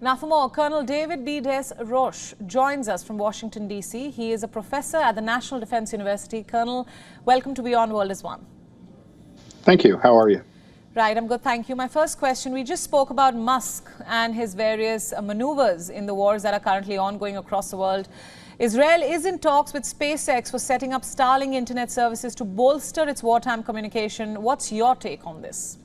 Now for more, Colonel David B. Des Roche joins us from Washington, D.C. He is a professor at the National Defense University. Colonel, welcome to Beyond World is One. Thank you. How are you? Right, I'm good, thank you. My first question, we just spoke about Musk and his various maneuvers in the wars that are currently ongoing across the world. Israel is in talks with SpaceX for setting up Starlink internet services to bolster its wartime communication. What's your take on this?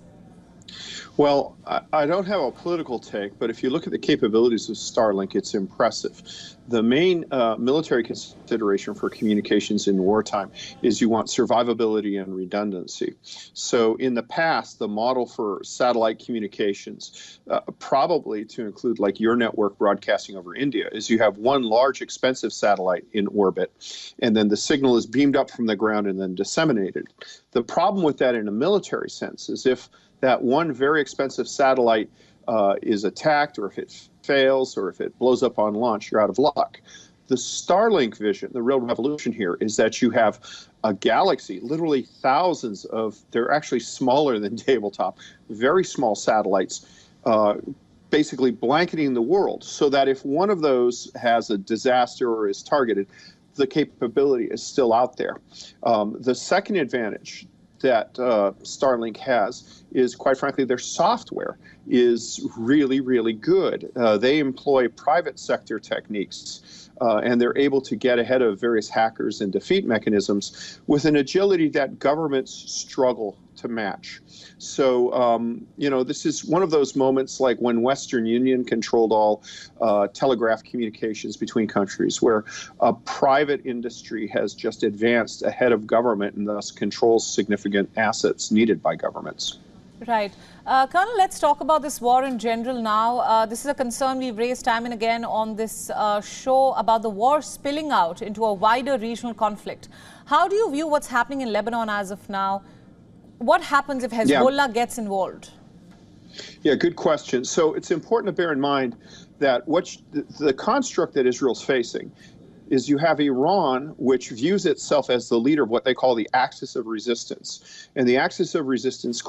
Well, I don't have a political take, but if you look at the capabilities of Starlink, it's impressive. The main military consideration for communications in wartime is you want survivability and redundancy. So in the past, the model for satellite communications, probably to include like your network broadcasting over India, is you have one large expensive satellite in orbit, and then the signal is beamed up from the ground and then disseminated. The problem with that in a military sense is if that one very expensive satellite is attacked, or if it fails, or if it blows up on launch, you're out of luck. The Starlink vision, the real revolution here, is that you have a galaxy, literally thousands of, they're actually smaller than tabletop, very small satellites, basically blanketing the world, so that if one of those has a disaster or is targeted, the capability is still out there. The second advantage that Starlink has is, quite frankly, their software is really, really good. They employ private sector techniques, and they're able to get ahead of various hackers and defeat mechanisms with an agility that governments struggle to match. So, this is one of those moments like when Western Union controlled all telegraph communications between countries, where a private industry has just advanced ahead of government and thus controls significant assets needed by governments. Right. Colonel, let's talk about this war in general now. This is a concern we've raised time and again on this show about the war spilling out into a wider regional conflict. How do you view what's happening in Lebanon as of now? What happens if Hezbollah gets involved? Yeah, good question. So it's important to bear in mind that the construct that Israel's facing is you have Iran, which views itself as the leader of what they call the axis of resistance. And the axis of resistance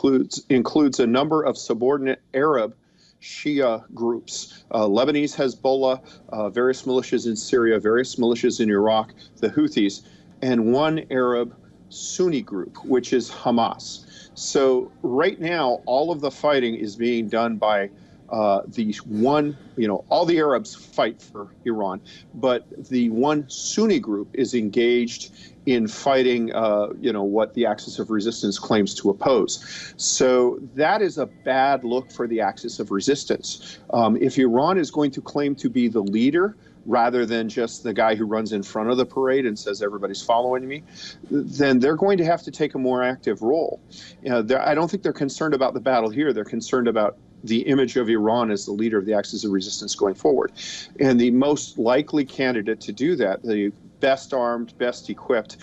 includes a number of subordinate Arab Shia groups, Lebanese Hezbollah, various militias in Syria, various militias in Iraq, the Houthis, and one Arab Sunni group, which is Hamas. So right now, all of the fighting is being done by all the Arabs fight for Iran, but the one Sunni group is engaged in fighting, what the axis of resistance claims to oppose. So that is a bad look for the axis of resistance. If Iran is going to claim to be the leader, rather than just the guy who runs in front of the parade and says everybody's following me, then they're going to have to take a more active role. I don't think they're concerned about the battle here. They're concerned about the image of Iran as the leader of the axis of resistance going forward. And the most likely candidate to do that, the best armed, best equipped,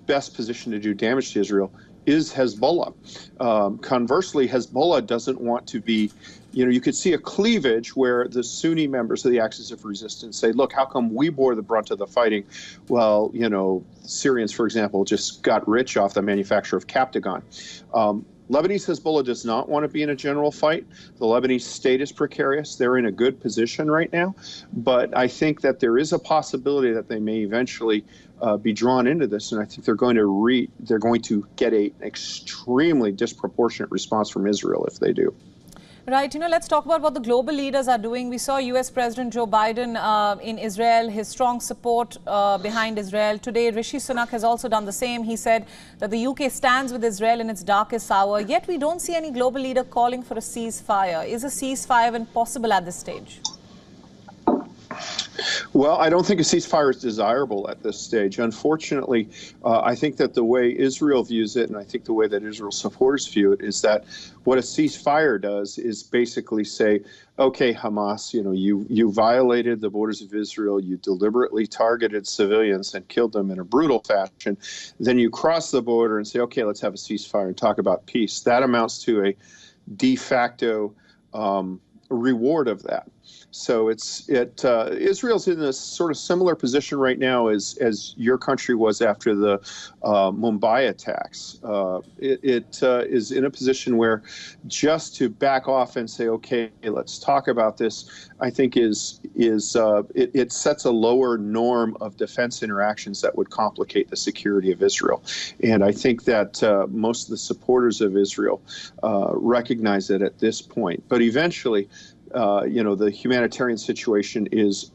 best positioned to do damage to Israel, is Hezbollah. Conversely, Hezbollah doesn't want to be, you could see a cleavage where the Sunni members of the axis of resistance say, look, how come we bore the brunt of the fighting? Well, Syrians, for example, just got rich off the manufacture of Captagon. Lebanese Hezbollah does not want to be in a general fight. The Lebanese state is precarious. They're in a good position right now. But I think that there is a possibility that they may eventually be drawn into this. And I think they're going to get an extremely disproportionate response from Israel if they do. Right. Let's talk about what the global leaders are doing. We saw U.S. President Joe Biden in Israel, his strong support behind Israel. Today, Rishi Sunak has also done the same. He said that the UK stands with Israel in its darkest hour. Yet we don't see any global leader calling for a ceasefire. Is a ceasefire even possible at this stage? Well, I don't think a ceasefire is desirable at this stage. Unfortunately, I think that the way Israel views it, and I think the way that Israel supporters view it, is that what a ceasefire does is basically say, okay, Hamas, you violated the borders of Israel, you deliberately targeted civilians and killed them in a brutal fashion. Then you cross the border and say, okay, let's have a ceasefire and talk about peace. That amounts to a de facto reward of that. So Israel's in a sort of similar position right now as your country was after the Mumbai attacks. It is in a position where just to back off and say, okay, let's talk about this, I think it sets a lower norm of defense interactions that would complicate the security of Israel. And I think that most of the supporters of Israel recognize it at this point. But eventually, the humanitarian situation is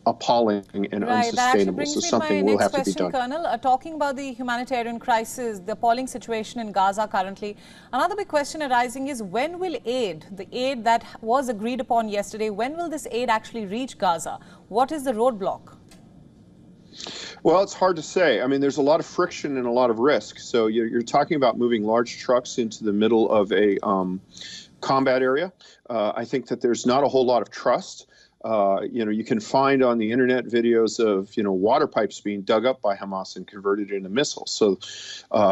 appalling and unsustainable. So something will have to be done. Colonel, talking about the humanitarian crisis, the appalling situation in Gaza currently, another big question arising is when will the aid that was agreed upon yesterday, when will this aid actually reach Gaza? What is the roadblock? Well, it's hard to say. I mean, there's a lot of friction and a lot of risk. So you're talking about moving large trucks into the middle of a combat area. I think that there's not a whole lot of trust. You can find on the internet videos of, water pipes being dug up by Hamas and converted into missiles. So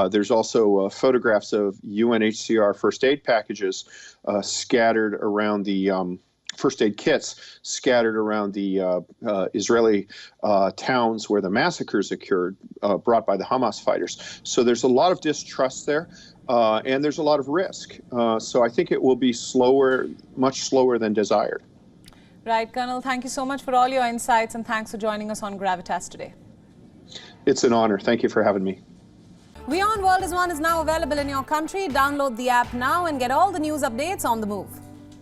there's also photographs of UNHCR first aid packages scattered around the first aid kits scattered around the Israeli towns where the massacres occurred, brought by the Hamas fighters. So there's a lot of distrust there. And there's a lot of risk. So I think it will be slower, much slower than desired. Right, Colonel, thank you so much for all your insights and thanks for joining us on Gravitas today. It's an honor. Thank you for having me. WION World is now available in your country. Download the app now and get all the news updates on the move.